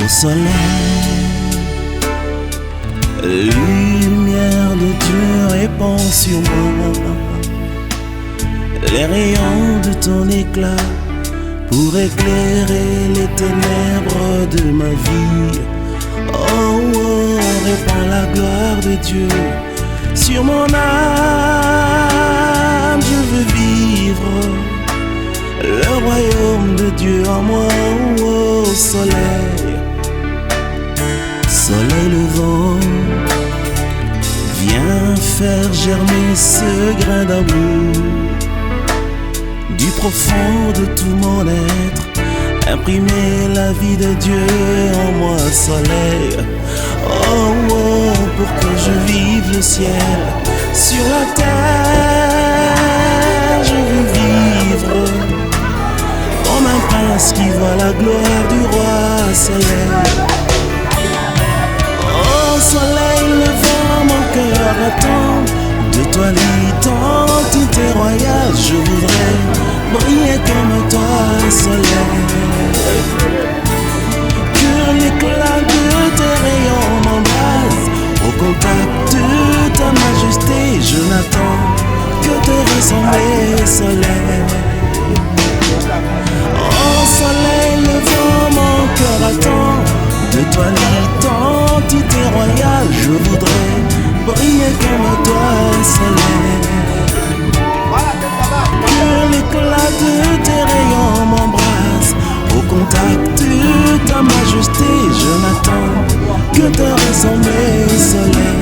Au soleil, lumière de Dieu répand sur moi les rayons de ton éclat pour éclairer les ténèbres de ma vie. Oh, oh, répand la gloire de Dieu sur mon âme. Je veux vivre le royaume de Dieu en moi. Oh, oh, soleil, soleil levant, viens faire germer ce grain d'amour du profond de tout mon être, imprimer la vie de Dieu en moi. Soleil, oh, oh, pour que je vive le ciel sur la terre. Je veux vivre comme un prince qui voit la gloire du roi. Soleil, oh, soleil levant, mon cœur attend de toi l'identité royale. Je voudrais briller comme toi, soleil. Que l'éclat de tes rayons m'embrase au contact de ta majesté. Je n'attends que te ressembler, soleil. Oh, soleil levant, mon cœur attend de toi l'identité royale. Je voudrais briller comme toi, soleil. Que l'éclat de tes rayons m'embrase au contact de ta majesté. Je n'attends que te ressembler, soleil.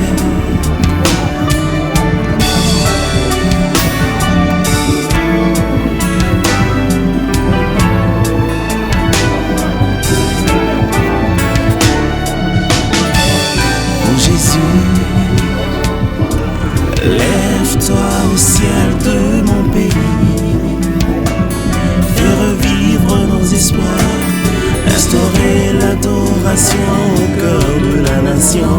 Oh Jésus, lève-toi au ciel de mon pays, fais revivre nos espoirs, instaurer l'adoration au cœur de la nation.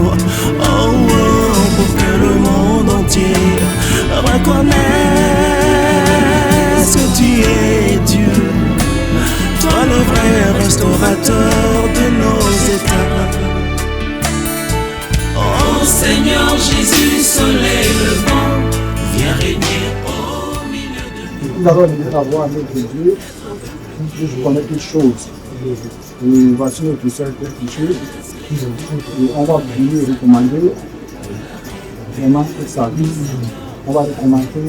Oh, oh, pour que le monde entier reconnaisse que tu es Dieu, toi le vrai restaurateur de nos états. Oh Seigneur Jésus, soleil levant, viens régner au milieu de nous. Nous avons une avoir avec Dieu, je connais toutes choses. Et voici notre seul péché. Et on va lui recommander vraiment sa vie. On va recommander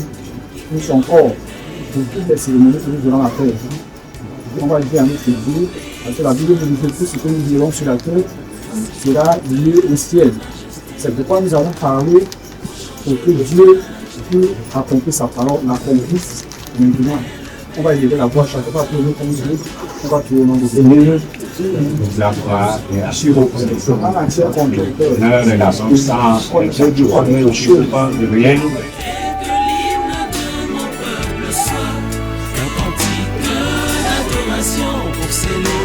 tout son corps pour toutes les cérémonies que nous allons faire. On va dire à notre Dieu, parce que la Bible nous dit que tout ce que nous dirons sur la terre sera lié au ciel. C'est pourquoi nous allons parler pour que Dieu puisse accomplir sa parole, l'accomplisse maintenant. On va élever la voix chaque fois pour nous comme Dieu. On va prier au nom de Dieu. La gloire et la Sur l'honneur et la puissance et Dieu du roi de choses de rien. Pour sceller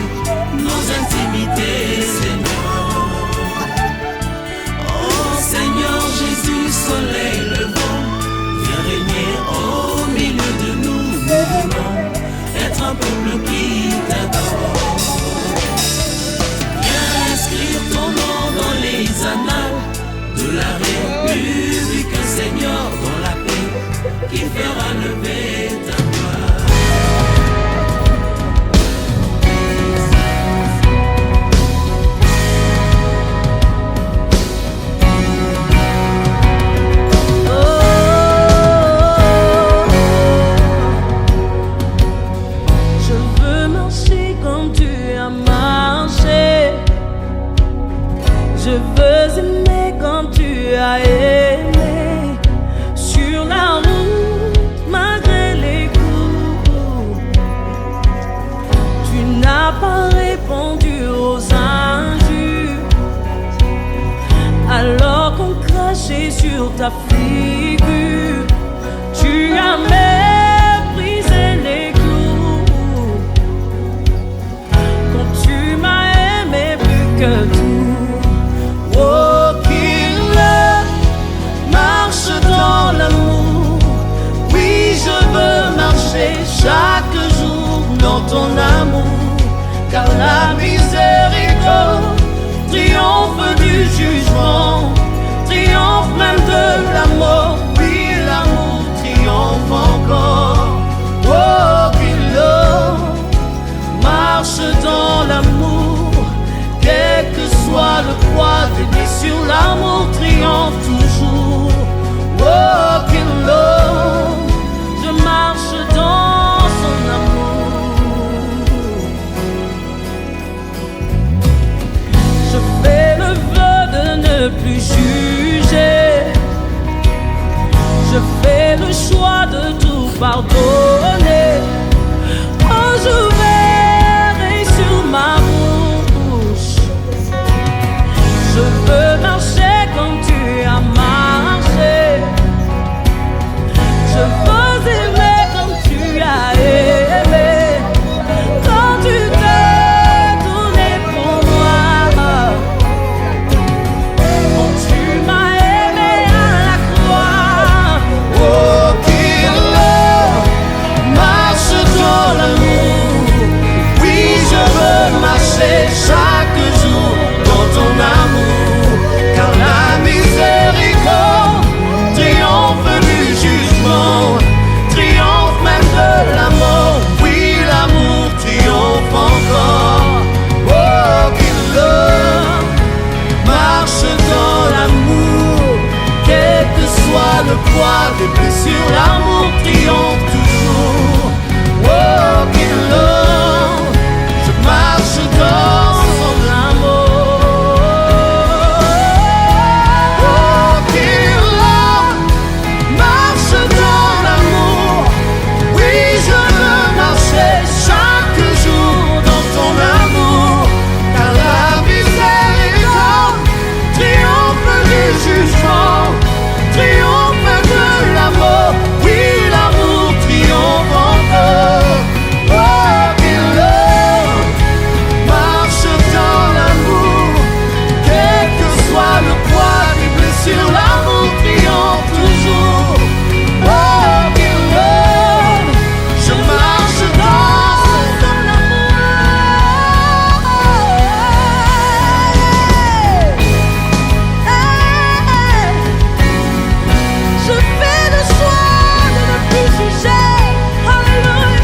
nos intimités, Seigneur. Oh Seigneur Jésus, soleil levant, viens régner au milieu de nous. Nous voulons être un peuple qui t'adore. Viens inscrire ton nom dans les annales de la République, Seigneur, dans la paix qui fera lever ta gloire. Je veux aimer comme tu as aimé, sur la route malgré les coups. Tu n'as pas répondu aux injures, alors qu'on crachait sur ta figure. Tu as méprisé les clous, quand tu m'as aimé plus que tout. Chaque jour dans ton amour, car la miséricorde blessures, l'amour triomphe toujours. Walking low, je marche dans son amour. Je fais le vœu de ne plus juger. Je fais le choix de tout pardonner. Oh, je verrai sur ma bouche. Je veux marcher comme tu as marché. Je veux aimer comme tu as aimé. Quand tu t'es donné pour moi. Quand tu m'as aimé à la croix. Walking low, marche dans l'amour. Oui, je veux marcher chaque jour dans ton amour. Car la miséricorde triomphe du jugement, triomphe même de la mort. Oui, l'amour triomphe encore. Walking low, marche dans l'amour. Quel que soit le poids des blessures, l'amour triomphe toujours. Walking low, je marche dans son amour. Walking low, marche dans l'amour. Oui, je veux marcher chaque jour dans ton amour. Car la miséricorde triomphe du jugement, triomphe de la mort. Oui, l'amour triomphe encore. Walking low, marche dans l'amour. Quel que soit le poids des blessures, l'amour triomphe toujours. Walking low, je marche dans son amour. Je fais le choix de ne plus juger. Alléluia.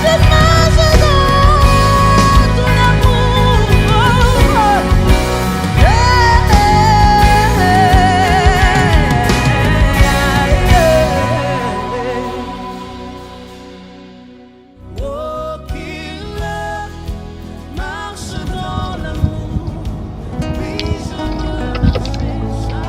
Je marche dans ton amour. Walking low, marche dans l'amour. Oui, je veux marcher chaque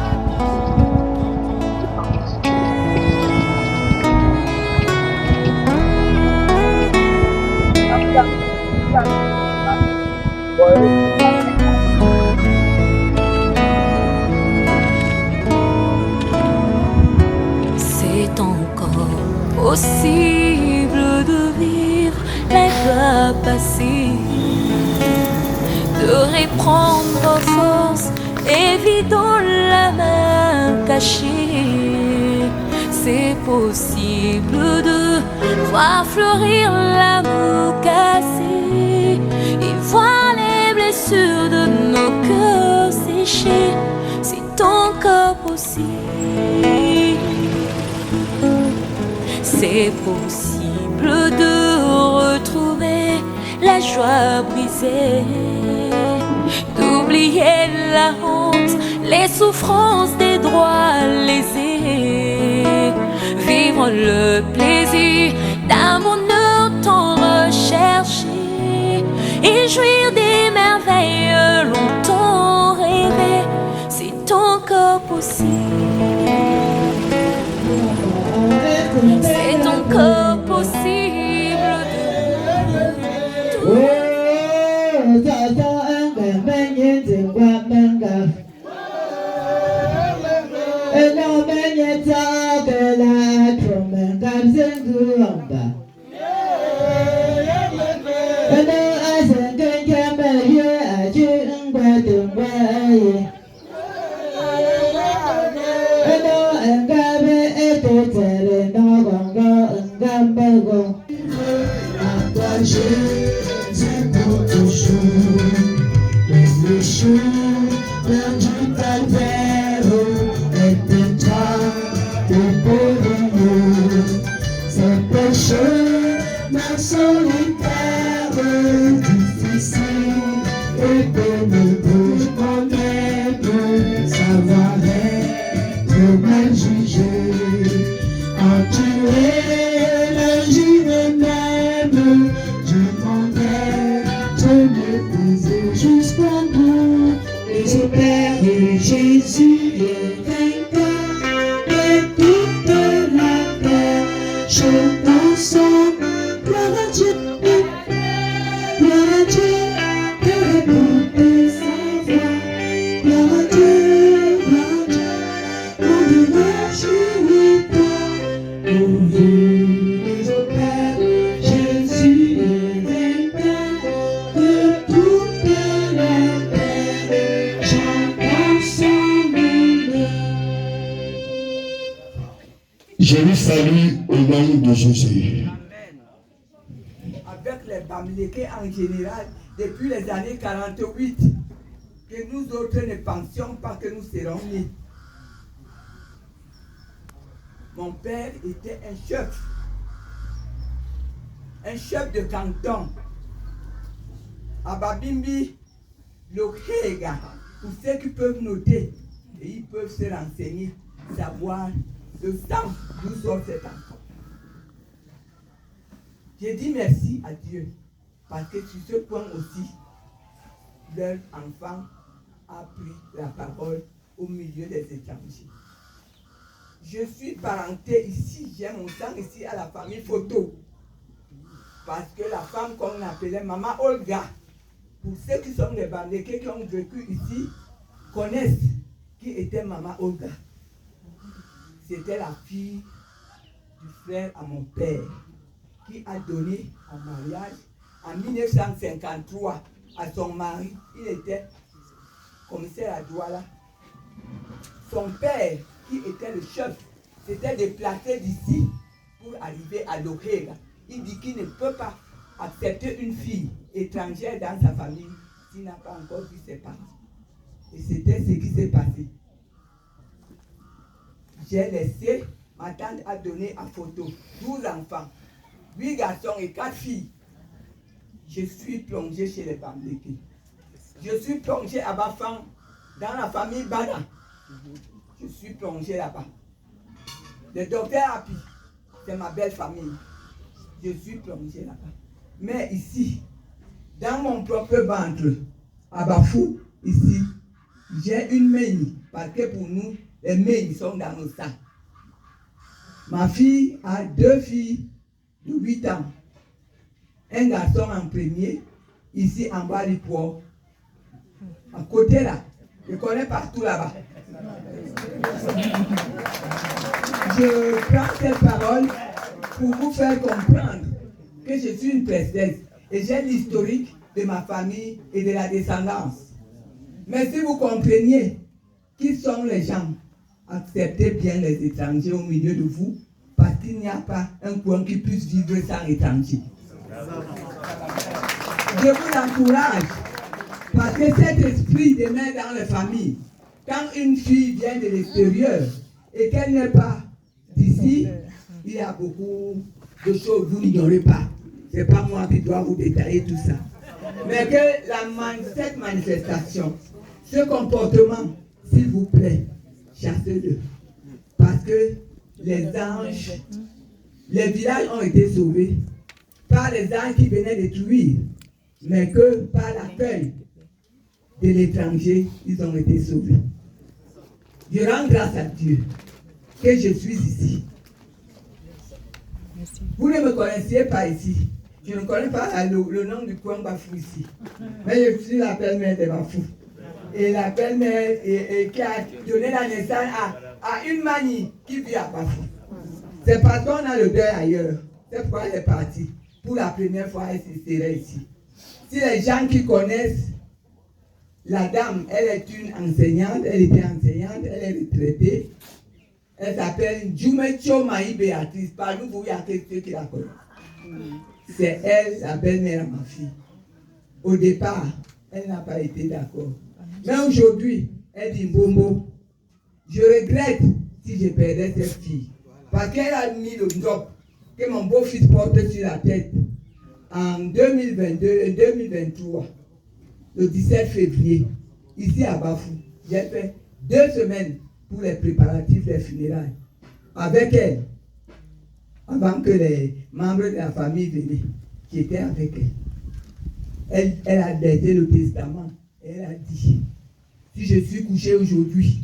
C'est encore possible de vivre les pas passés, de reprendre force et vide dans la main cachée. C'est possible de voir fleurir l'amour cassé et voir les blessures de nos cœurs séchés. C'est encore possible. C'est possible de retrouver la joie brisée, d'oublier la honte, les souffrances des droits lésés, vivre le plaisir d'un bonheur tant recherché et jouir des merveilles longtemps rêvées. C'est encore possible. C'est encore possible Solitaire, difficile et pénible, je connais Jésus est vainqueur de toute la terre. Chantons ensemble, gloire à Dieu, gloire à Dieu, de répondre sa voix. Gloire à Dieu, on ne réjouit pas. Au vous les opères, Jésus est vainqueur de toute la terre. Chantons son nom. Je vous salue au nom de Jésus. Avec les Bamileke en général, depuis les années 48, que nous autres ne pensions pas que nous serons nés. Mon père était un chef de canton. À Babimbi, le Hega, pour ceux qui peuvent noter, et ils peuvent se renseigner, savoir le sang d'où sort cet enfant. J'ai dit merci à Dieu, parce que sur ce point aussi, leur enfant a pris la parole au milieu des étrangers. Je suis parenté ici, j'ai mon sang ici à la famille photo. Parce que la femme qu'on appelait Maman Olga, pour ceux qui sont des Bamileke qui ont vécu ici, connaissent qui était Maman Olga. C'était la fille du frère à mon père, qui a donné en mariage en 1953 à son mari. Il était commissaire à Douala. Son père, qui était le chef, s'était déplacé d'ici pour arriver à Lohega. Il dit qu'il ne peut pas accepter une fille étrangère dans sa famille s'il n'a pas encore vu ses parents. Et c'était ce qui s'est passé. J'ai laissé, ma tante a donné en photo 12 enfants, 8 garçons et 4 filles. Je suis plongé chez les Bamileke. Je suis plongé à Bafang, dans la famille Bana. Je suis plongé là-bas. Le docteur Api, c'est ma belle famille. Je suis plongé là-bas. Mais ici, dans mon propre ventre, à Bafou, ici, j'ai une main, parce que pour nous, les mains sont dans nos sangs. Ma fille a 2 filles de 8 ans. Un garçon en premier, ici en bas du poids. À côté là, je connais partout là-bas. Je prends cette parole pour vous faire comprendre que je suis une princesse et j'ai l'historique de ma famille et de la descendance. Mais si vous compreniez qui sont les gens, acceptez bien les étrangers au milieu de vous, parce qu'il n'y a pas un coin qui puisse vivre sans étrangers. Je vous encourage, parce que cet esprit demeure dans les familles. Quand une fille vient de l'extérieur et qu'elle n'est pas d'ici, il y a beaucoup de choses que vous n'ignorez pas. Ce n'est pas moi qui dois vous détailler tout ça. Mais que cette manifestation, ce comportement, s'il vous plaît, chassez-le. Parce que les anges, les villages ont été sauvés par les anges qui venaient détruire, mais que par l'accueil de l'étranger, ils ont été sauvés. Je rends grâce à Dieu que je suis ici. Vous ne me connaissiez pas ici. Je ne connais pas le nom du coin Bafou ici. Mais je suis la belle-mère de Bafou. Et la belle-mère qui a donné la naissance à une manie qui vit à Bafou. C'est parce qu'on a le deuil ailleurs. C'est pourquoi elle est partie. Pour la première fois, elle serait ici. Si les gens qui connaissent la dame, elle est une enseignante, elle était enseignante, elle est retraitée. Elle s'appelle Jumecho Maï Béatrice. Par nous, vous y a quelqu'un qui la connaît. C'est elle, la belle-mère à ma fille. Au départ, elle n'a pas été d'accord. Mais aujourd'hui, elle dit Bombo, je regrette si je perdais cette fille. Parce qu'elle a mis le job que mon beau-fils porte sur la tête en 2022 et 2023, le 17 février, ici à Bafou. J'ai fait 2 semaines pour les préparatifs des funérailles. Avec elle, avant que les membres de la famille venaient, qui étaient avec elle. Elle a daté le testament. Elle a dit, Si je suis couché aujourd'hui,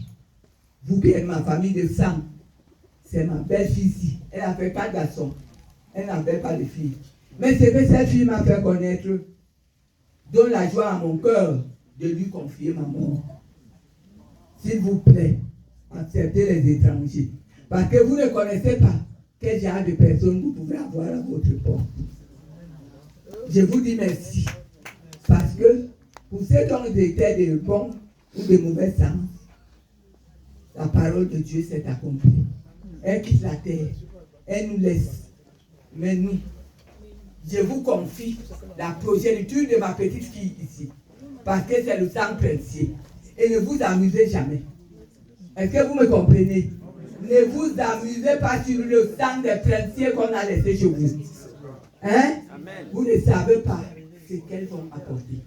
vous qui êtes ma famille de sang, c'est ma belle-fille ici. Elle a fait 4 garçons. Elle n'avait pas de fille. Mais c'est que cette fille m'a fait connaître, donne la joie à mon cœur de lui confier ma mort. S'il vous plaît, acceptez les étrangers. Parce que vous ne connaissez pas quel genre de personnes vous pouvez avoir à votre porte. Je vous dis merci. Parce que pour ceux dont étaient de bons ou de mauvais sens, la parole de Dieu s'est accomplie. Elle quitte la terre. Elle nous laisse. Mais nous, je vous confie la progéniture de ma petite fille ici. Parce que c'est le sang princier. Et ne vous amusez jamais. Est-ce que vous me comprenez? Ne vous amusez pas sur le sang des princiers qu'on a laissé chez vous. Hein? Vous ne savez pas ce qu'elles vont apporter.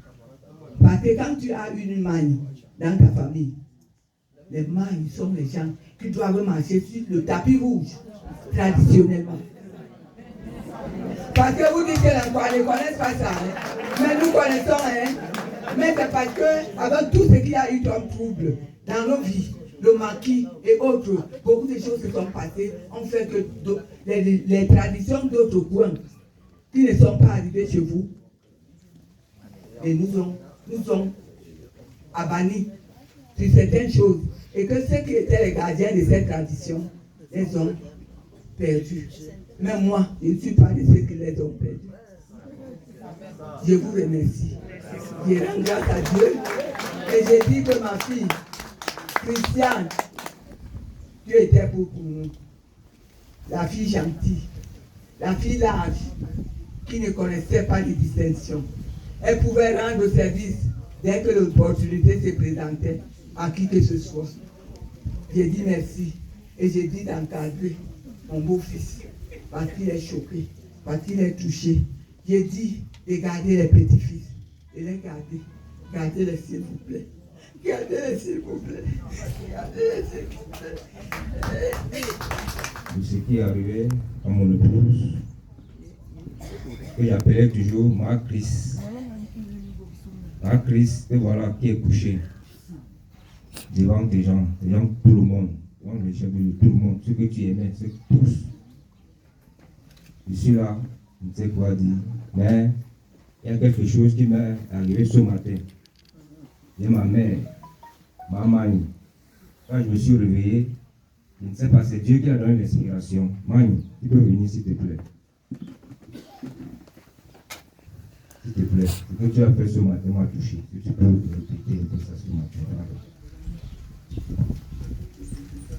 Parce que quand tu as une magne dans ta famille, les magnes sont les gens qui doivent marcher sur le tapis rouge, traditionnellement. Parce que vous dites que les enfants ne connaissent pas ça. Hein? Mais nous connaissons. Hein? Mais c'est parce que, avec tout ce qu'il y a eu comme trouble dans nos vies, le maquis et autres, beaucoup de choses se sont passées, ont fait que les traditions d'autres coins qui ne sont pas arrivées chez vous, et nous ont abanis sur certaines choses. Et que ceux qui étaient les gardiens de cette tradition les ont perdus. Mais moi, je ne suis pas de ceux qui les ont perdus. Je vous remercie. Je rends grâce à Dieu. Et je dis que ma fille, Christiane, Dieu était pour nous. La fille gentille, la fille large, qui ne connaissait pas les distinctions. Elle pouvait rendre service dès que l'opportunité se présentait à qui que ce soit. J'ai dit merci et j'ai dit d'encadrer mon beau-fils parce qu'il est choqué, parce qu'il est touché. J'ai dit de garder les petits-fils et les garder. Gardez-les s'il vous plaît. Gardez-les s'il vous plaît. Gardez-les s'il vous plaît. De ce qui est arrivé à mon épouse, que j'appelais toujours ma Chris. Ma Chris, et voilà, qui est couchée devant des gens, tout le monde, devant les chefs de tout le monde, ceux que tu aimais, ceux tous. Je suis là, je ne sais quoi dire, mais il y a quelque chose qui m'est arrivé ce matin. J'ai ma mère, ma manie. Quand je me suis réveillé, je ne sais pas, c'est Dieu qui a donné l'inspiration. Mani, tu peux venir s'il te plaît. S'il te plaît, ce que tu as fait ce matin m'a touché. Tu peux répéter ça ce matin.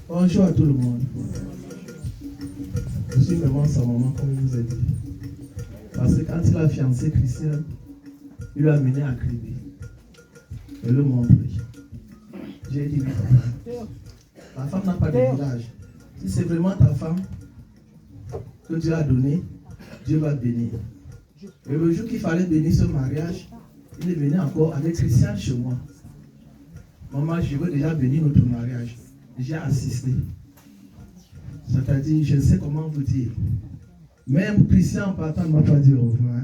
Bonjour à tout le monde. Je suis vraiment sa maman, comme je vous ai dit. Parce que quand il a fiancé Christian, il l'a amené à Crébé. Et le montrer. J'ai dit oui, papa. Ta femme n'a pas de village. Si c'est vraiment ta femme que Dieu a donné, Dieu va bénir. Et le jour qu'il fallait bénir ce mariage, il est venu encore avec Christian chez moi. Maman, je veux déjà bénir notre mariage. J'ai assisté. C'est-à-dire, je ne sais comment vous dire. Même Christian en partant ne m'a pas dit au revoir.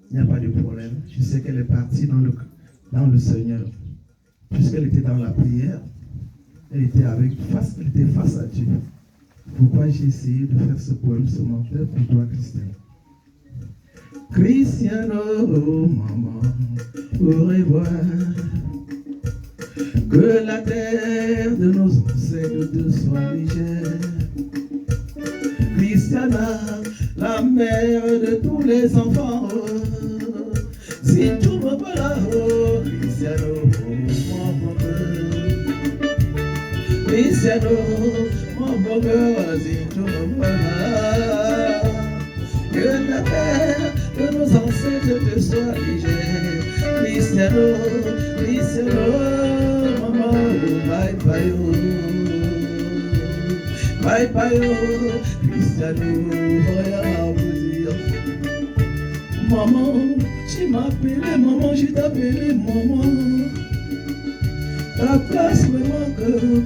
Il n'y a pas de problème. Je sais qu'elle est partie dans le Seigneur. Puisqu'elle était dans la prière, elle était face à Dieu. Pourquoi j'ai essayé de faire ce poème ce matin pour toi, Christian? Cristiano, maman, au revoir. Que la terre de nos ancêtres te soit légère. Christiana, la mère de tous les enfants. Si tu me parles, oh, Cristiano, mon bon cœur. Cristiano, mon bon cœur, si tu me parles. Que la terre de nos ancêtres te soit légère. Cristiano, Cristiano, maman, bye bye, oh. Bye bye, oh. Cristiano, rien à vous dire. Maman, tu m'as appelé, maman, je t'ai appelé, maman. Ta place me manque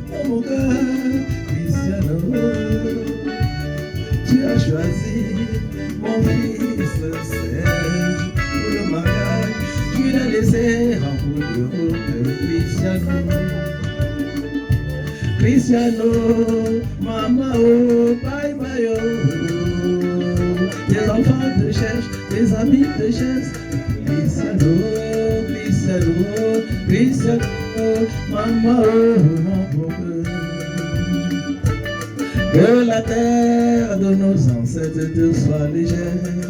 dans mon cœur, Cristiano. Tu as choisi mon fils Serge pour le mariage. Tu l'as laissé en bout de route, Cristiano. Cristiano, maman, oh, bye bye, oh. Tes enfants te cherchent, tes amis te cherchent. Cristiano, Cristiano, Cristiano, maman, oh, mon cœur. Que la terre de nos ancêtres te soit légère.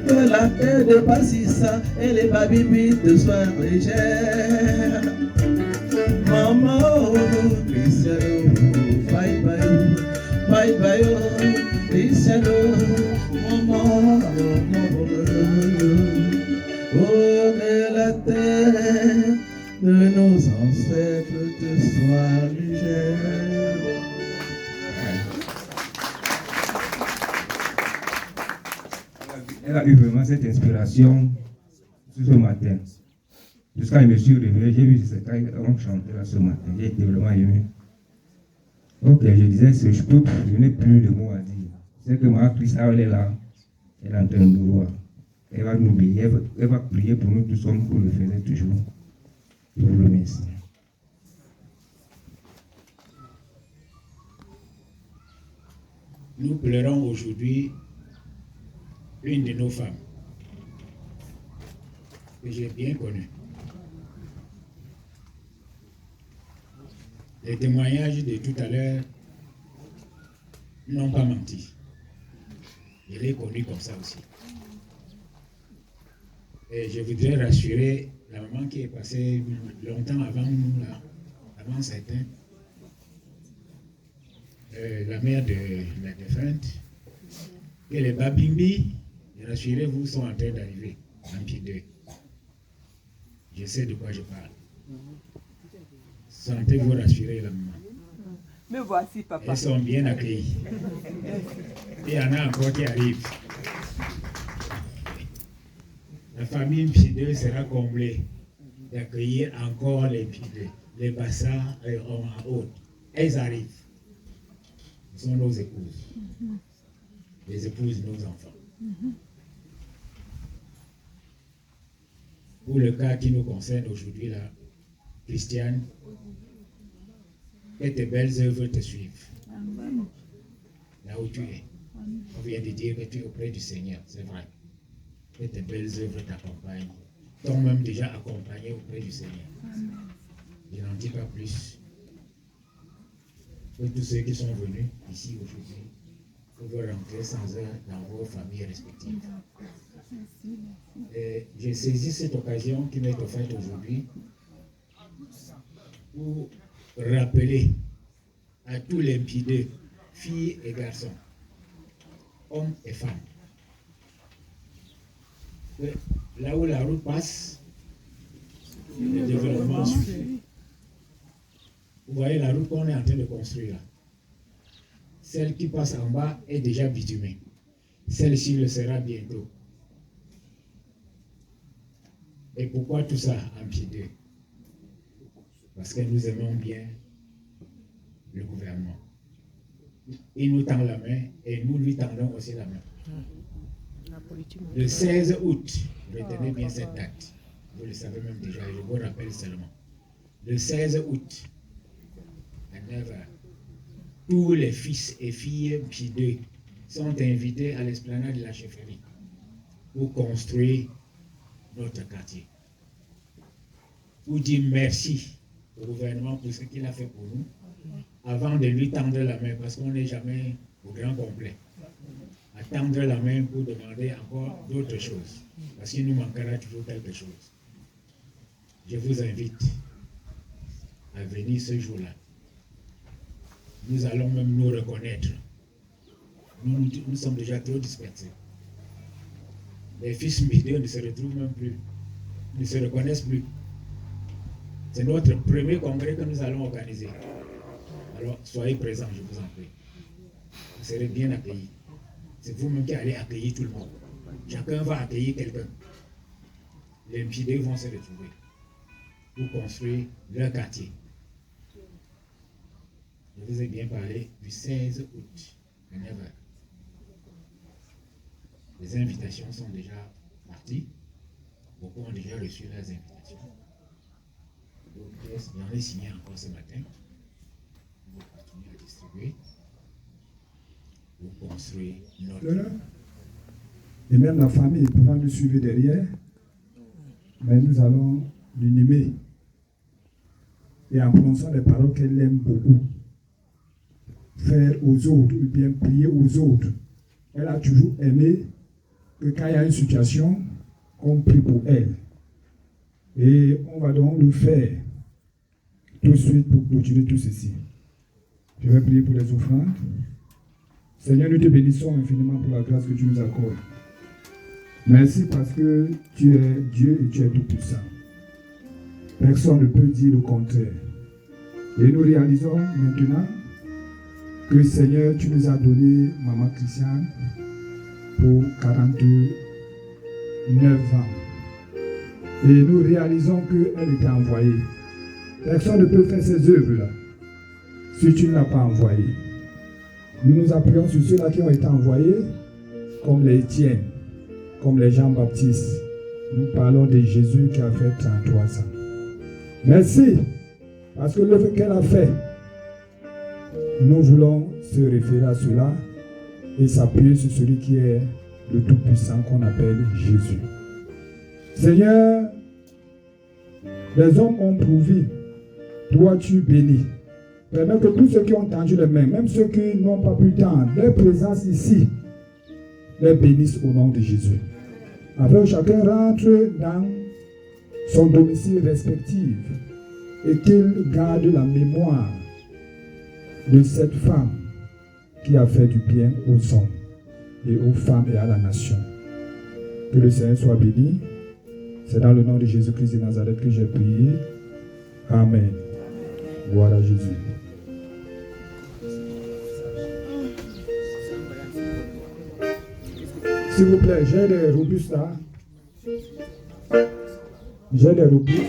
Que la terre de Bassissa et les babibi te soient légères. Maman, oh, Cristiano, bye bye, bye bye, oh, Cristiano, maman, oh, que la terre de nos ancêtres te soit légère. Elle a eu vraiment cette inspiration ce matin. Jusqu'à je me suis réveillé, j'ai vu ces gars chanter là ce matin. J'ai été vraiment ému. Ok, je disais, je n'ai plus de mots à dire. C'est que ma Christ, elle est là, elle est en train de nous voir. Elle va nous bénir, elle va prier pour nous tous comme vous le faisiez toujours. Je vous remercie. Nous pleurons aujourd'hui une de nos femmes que j'ai bien connue. Les témoignages de tout à l'heure n'ont pas menti. Je l'ai connue comme ça aussi. Et je voudrais rassurer la maman qui est passée longtemps avant nous, là, avant certains, la mère de la défunte, que les babimbi, rassurez-vous, sont en train d'arriver en pied d'eux. Je sais de quoi je parle. Sentez-vous rassurer la maman. Me voici, papa. Elles sont bien accueillies. Et il y en a encore qui arrivent. La famille Mpideux sera comblée d'accueillir encore les Mpideux, les Bassas et en haute. Elles arrivent. Ce sont nos épouses. Les épouses de nos enfants. Pour le cas qui nous concerne aujourd'hui, là, Christiane, que tes belles œuvres te suivent. Là où tu es. On vient de dire que tu es auprès du Seigneur, c'est vrai. Que tes belles œuvres t'accompagnent. T'ont même déjà accompagné auprès du Seigneur. Je n'en dis pas plus. Que tous ceux qui sont venus ici aujourd'hui peuvent rentrer sans eux dans vos familles respectives. J'ai saisi cette occasion qui m'est offerte aujourd'hui pour rappeler à tous les Mpideux, filles et garçons, hommes et femmes, que là où la route passe, le développement suit. Vous voyez la route qu'on est en train de construire là. Celle qui passe en bas est déjà bitumée. Celle-ci le sera bientôt. Et pourquoi tout ça en Mpideux? Parce que nous aimons bien le gouvernement. Il nous tend la main et nous lui tendons aussi la main. Le 16 août, retenez bien cette date. Vous le savez même déjà, je vous rappelle seulement. Le 16 août, à 9h, tous les fils et filles Mpideux sont invités à l'esplanade de la chefferie pour construire notre quartier. Pour dire merci au gouvernement pour ce qu'il a fait pour nous, avant de lui tendre la main, parce qu'on n'est jamais au grand complet, à tendre la main pour demander encore d'autres choses, parce qu'il nous manquera toujours quelque chose. Je vous invite à venir ce jour-là. Nous allons même nous reconnaître. Nous sommes déjà trop dispersés. Les fils Mpideux ne se retrouvent même plus, ne se reconnaissent plus. C'est notre premier congrès que nous allons organiser. Alors, soyez présents, je vous en prie. Vous serez bien accueillis. C'est vous-même qui allez accueillir tout le monde. Chacun va accueillir quelqu'un. Les Mpideux vont se retrouver pour construire leur quartier. Je vous ai bien parlé du 16 août à 9h. Les invitations sont déjà parties. Beaucoup ont déjà reçu leurs invitations. J'en ai signé encore ce matin. continuer à distribuer pour construire notre... Et même la famille pouvant nous suivre derrière, mais nous allons l'unimer. Et en prononçant les paroles qu'elle aime beaucoup, faire aux autres, ou bien prier aux autres. Elle a toujours aimé que quand il y a une situation, on prie pour elle. Et on va donc le faire tout de suite pour clôturer tout ceci. Je vais prier pour les offrandes. Seigneur, nous te bénissons infiniment pour la grâce que tu nous accordes. Merci parce que tu es Dieu et tu es tout-puissant. Personne ne peut dire le contraire. Et nous réalisons maintenant que Seigneur, tu nous as donné Maman Christiane pour 49 ans. Et nous réalisons qu'elle était envoyée. Personne ne peut faire ces œuvres-là si tu ne l'as pas envoyée. Nous nous appuyons sur ceux-là qui ont été envoyés, comme les Étienne, comme les Jean-Baptiste. Nous parlons de Jésus qui a fait 33 ans. Merci, parce que l'œuvre qu'elle a fait, nous voulons se référer à cela et s'appuyer sur celui qui est le Tout-Puissant qu'on appelle Jésus. Seigneur, les hommes ont prouvé, toi tu bénis. Permets que tous ceux qui ont tendu les mains, même ceux qui n'ont pas pu tendre, leur présence ici, les bénissent au nom de Jésus. Afin que chacun rentre dans son domicile respectif et qu'il garde la mémoire de cette femme qui a fait du bien aux hommes et aux femmes et à la nation. Que le Seigneur soit béni. C'est dans le nom de Jésus-Christ de Nazareth que j'ai prié. Amen. Gloire à Jésus. S'il vous plaît, j'ai des robustes là. J'ai des robustes.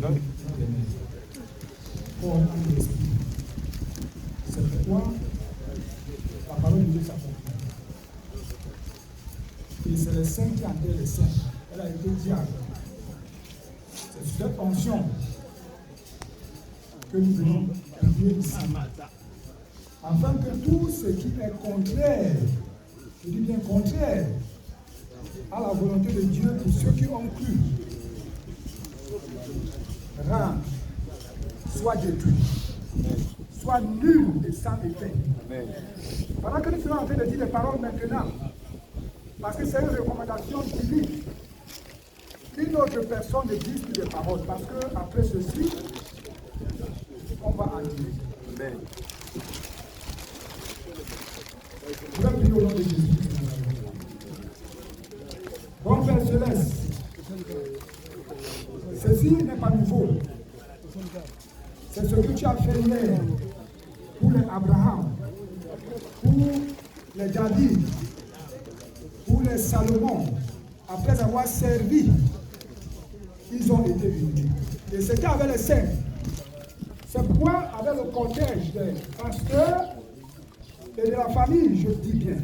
corps et l'esprit. C'est pourquoi la parole de Dieu s'accomplit. Et c'est les saints qui enterrent les saints. Elle a été diable. C'est sur cette onction que nous venons prier ici. Afin que tout ce qui est contraire, je dis bien contraire, à la volonté de Dieu pour ceux qui ont cru, rend, soit détruit, soit nul et sans effet. Pendant que nous sommes en train de dire des paroles maintenant, parce que c'est une recommandation divine, qu'une autre personne ne dise plus des paroles, parce qu'après ceci, on va en dire. Amen. Je vais prier au nom de Jésus. Bon Père Céleste, ceci n'est pas nouveau. C'est ce que tu as fait hier pour les Abraham, pour les David, pour les Salomon. Après avoir servi, ils ont été unis. Et c'était avec les saints. C'est pourquoi, avec le cortège des pasteurs et de la famille, je dis bien,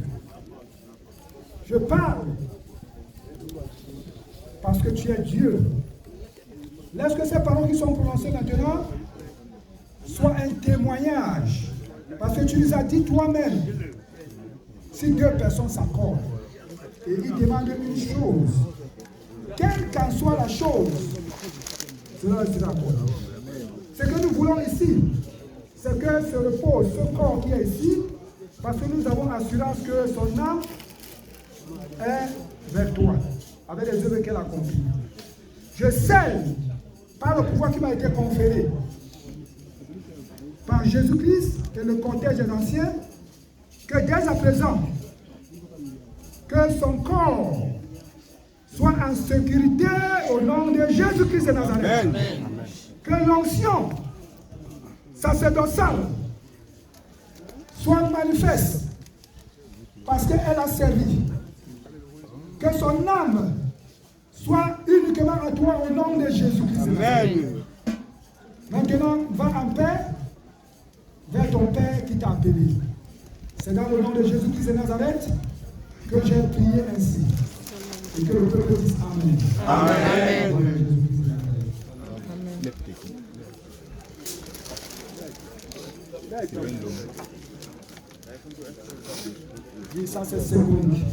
je parle parce que tu es Dieu. Laisse que ces paroles qui sont prononcées maintenant soient un témoignage. Parce que tu nous as dit toi-même, si deux personnes s'accordent et ils demandent une chose, quelle qu'en soit la chose, cela sera bon. Ce que nous voulons ici, c'est que se repose ce corps qui est ici, parce que nous avons assurance que son âme est vers toi, avec les œuvres qu'elle accomplit. Je scelle, par le pouvoir qui m'a été conféré, par Jésus-Christ et le cortège des anciens, que dès à présent, que son corps soit en sécurité au nom de Jésus-Christ de Nazareth. Amen. Que l'onction sacerdotale soit manifeste parce qu'elle a servi. Que son âme soit uniquement à toi au nom de Jésus-Christ. Amen. Maintenant, va en paix vers ton Père qui t'a appelé. C'est dans le nom de Jésus-Christ de Nazareth que j'ai prié ainsi. Et que le peuple dise Amen. Amen. Amen. Oui, ça c'est symbolique.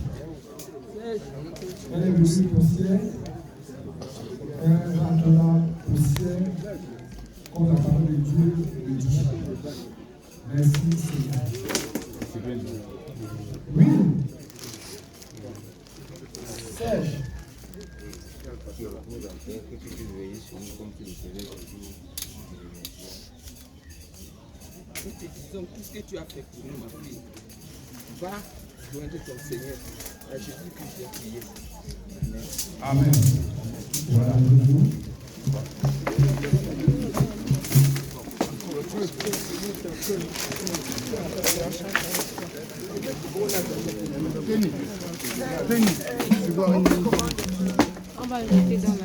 Elle est venue au ciel, elle rentrera au ciel, comme la parole de Dieu le dit. Merci Seigneur. Oui. Serge. Nous te disons tout ce que tu as fait pour nous, ma fille. Va joindre ton Seigneur. À Jésus-Christ, j'ai prié. Amen. Amen. Voilà nous. On va le jeter dans la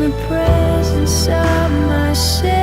in the presence of my Savior.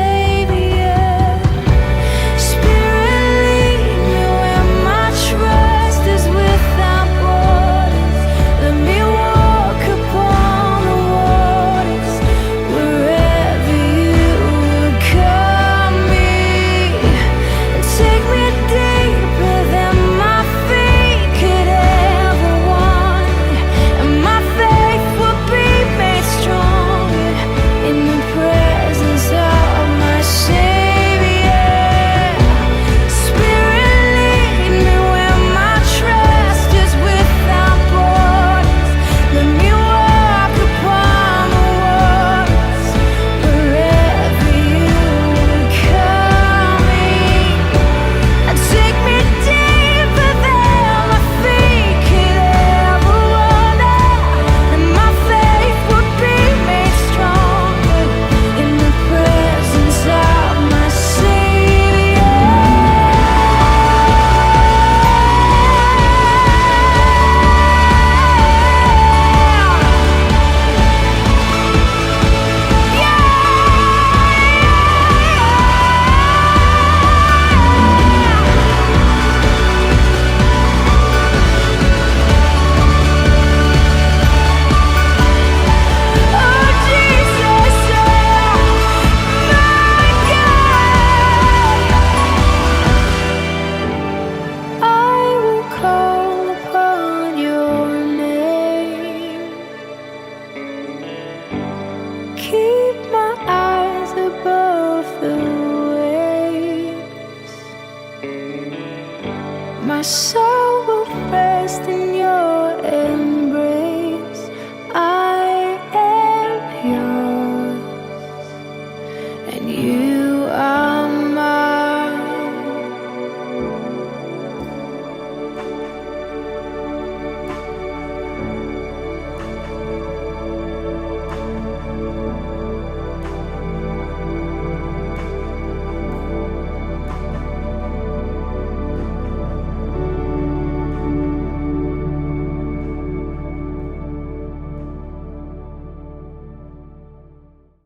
My soul